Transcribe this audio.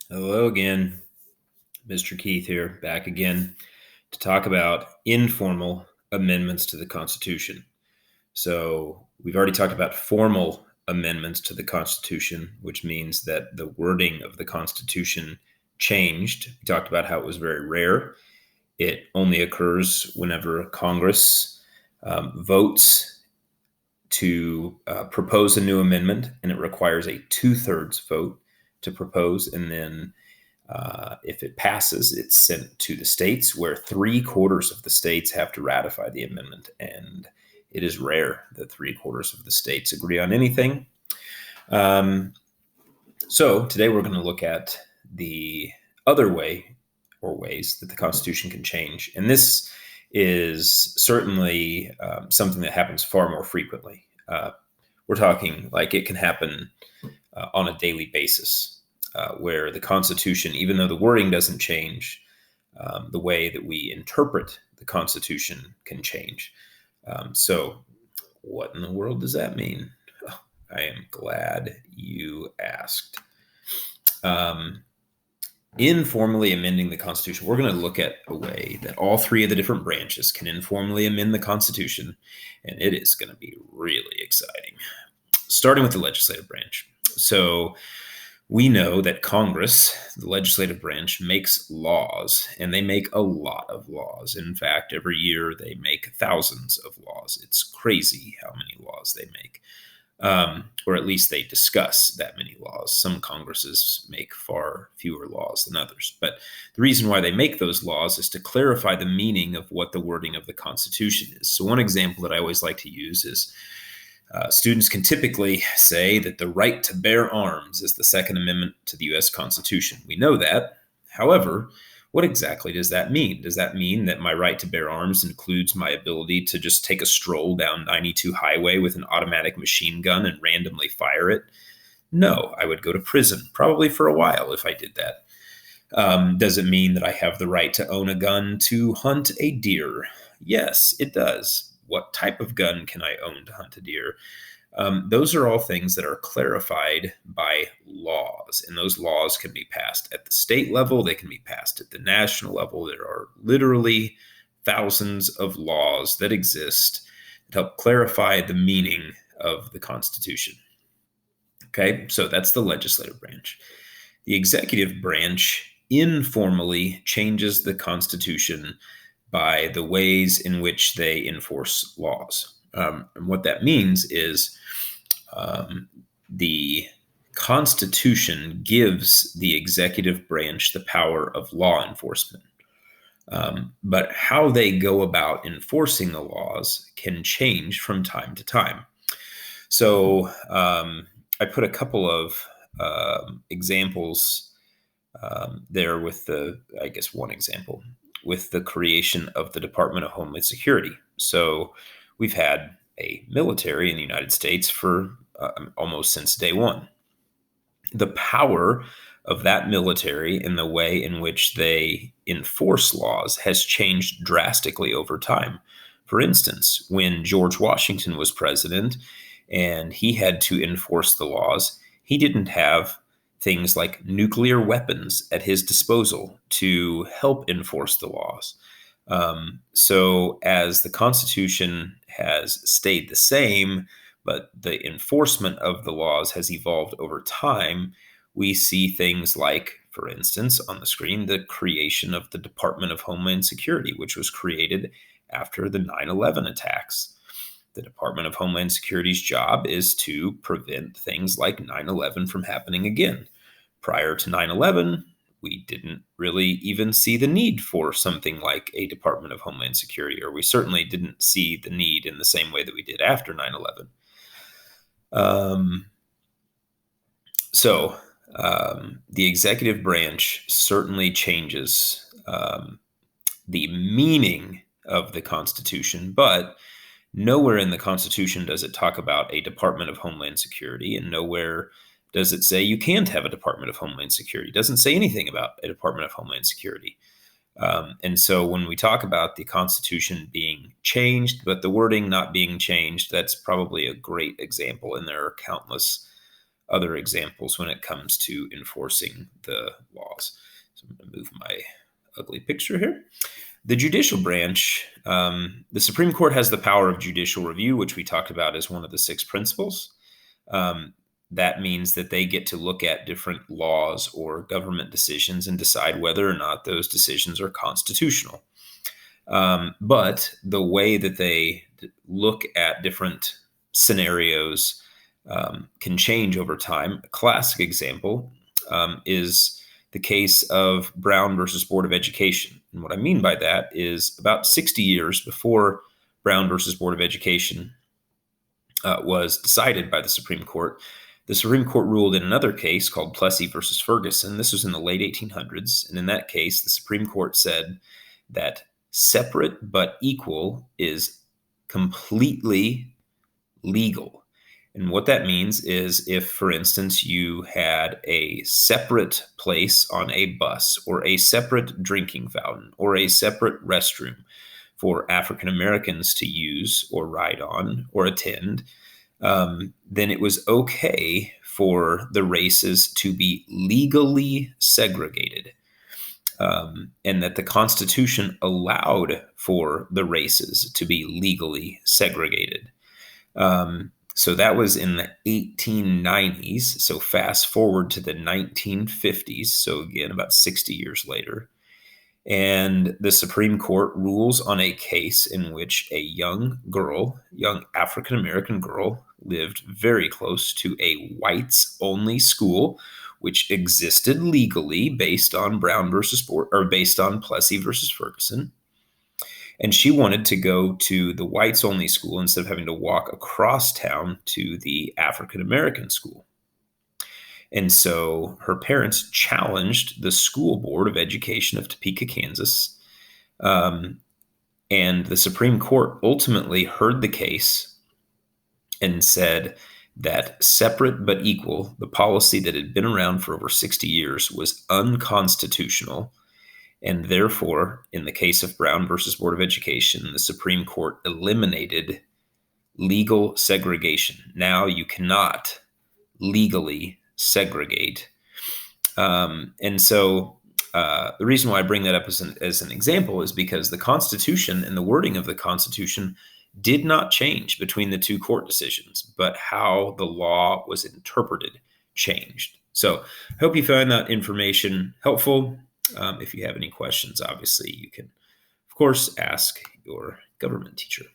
Hello again, Mr. Keith here, back again to talk about informal amendments to the Constitution. So, we've already talked about formal amendments to the Constitution, which means that the wording of the Constitution changed. We talked about how it was very rare. It only occurs whenever Congress votes to propose a new amendment, and it requires a two-thirds vote to propose, and then if it passes, it's sent to the states, where three-quarters of the states have to ratify the amendment. And it is rare that three-quarters of the states agree on anything. So today we're going to look at the other way or ways that the Constitution can change. And this is certainly something that happens far more frequently. We're talking like it can happen on a daily basis. Where the Constitution, even though the wording doesn't change, the way that we interpret the Constitution can change. So what in the world does that mean? Oh, I am glad you asked. Informally amending the Constitution, we're going to look at a way that all three of the different branches can informally amend the Constitution, and it is going to be really exciting. Starting with the legislative branch. So we know that Congress, the legislative branch, makes laws, and they make a lot of laws. In fact, every year they make thousands of laws. It's crazy how many laws they make, or at least they discuss that many laws. Some Congresses make far fewer laws than others. But the reason why they make those laws is to clarify the meaning of what the wording of the Constitution is. So one example that I always like to use is students can typically say that the right to bear arms is the Second Amendment to the U.S. Constitution. We know that. However, what exactly does that mean? Does that mean that my right to bear arms includes my ability to just take a stroll down 92 highway with an automatic machine gun and randomly fire it? No, I would go to prison, probably for a while if I did that. Does it mean that I have the right to own a gun to hunt a deer? Yes, it does. What type of gun can I own to hunt a deer? Those are all things that are clarified by laws, and those laws can be passed at the state level. They can be passed at the national level. There are literally thousands of laws that exist that help clarify the meaning of the Constitution. Okay, so that's the legislative branch. The executive branch informally changes the Constitution by the ways in which they enforce laws. And what that means is the Constitution gives the executive branch the power of law enforcement. But how they go about enforcing the laws can change from time to time. So I put a couple of examples there with one example with the creation of the Department of Homeland Security. So we've had a military in the United States for almost since day one. The power of that military and the way in which they enforce laws has changed drastically over time. For instance, when George Washington was president and he had to enforce the laws, he didn't have things like nuclear weapons at his disposal to help enforce the laws. So as the Constitution has stayed the same, but the enforcement of the laws has evolved over time, we see things like, for instance, on the screen, the creation of the Department of Homeland Security, which was created after the 9/11 attacks. The Department of Homeland Security's job is to prevent things like 9/11 from happening again. Prior to 9/11, we didn't really even see the need for something like a Department of Homeland Security, or we certainly didn't see the need in the same way that we did after 9/11. The executive branch certainly changes the meaning of the Constitution, but nowhere in the Constitution does it talk about a Department of Homeland Security, and nowhere does it say you can't have a Department of Homeland Security. It doesn't say anything about a Department of Homeland Security. And so when we talk about the Constitution being changed, but the wording not being changed, that's probably a great example, and there are countless other examples when it comes to enforcing the laws. So I'm going to move my ugly picture here. The judicial branch, the Supreme Court has the power of judicial review, which we talked about as one of the 6 principles. That means that they get to look at different laws or government decisions and decide whether or not those decisions are constitutional. But the way that they look at different scenarios can change over time. A classic example is the case of Brown versus Board of Education. And what I mean by that is about 60 years before Brown versus Board of Education was decided by the Supreme Court, the Supreme Court ruled in another case called Plessy versus Ferguson. This was in the late 1800s. And in that case, the Supreme Court said that separate but equal is completely legal. And what that means is if, for instance, you had a separate place on a bus or a separate drinking fountain or a separate restroom for African Americans to use or ride on or attend, then it was okay for the races to be legally segregated. And that the Constitution allowed for the races to be legally segregated. So that was in the 1890s. So fast forward to the 1950s. So again, about 60 years later. And the Supreme Court rules on a case in which a young African-American girl, lived very close to a whites-only school, which existed legally based on based on Plessy versus Ferguson. And she wanted to go to the whites-only school instead of having to walk across town to the African-American school. And so her parents challenged the School Board of Education of Topeka, Kansas. And the Supreme Court ultimately heard the case and said that separate but equal, the policy that had been around for over 60 years, was unconstitutional. And therefore, in the case of Brown versus Board of Education, the Supreme Court eliminated legal segregation. Now you cannot legally segregate. And so the reason why I bring that up as an example is because the Constitution and the wording of the Constitution did not change between the 2 court decisions, but how the law was interpreted changed. So I hope you found that information helpful. If you have any questions, obviously you can, of course, ask your government teacher.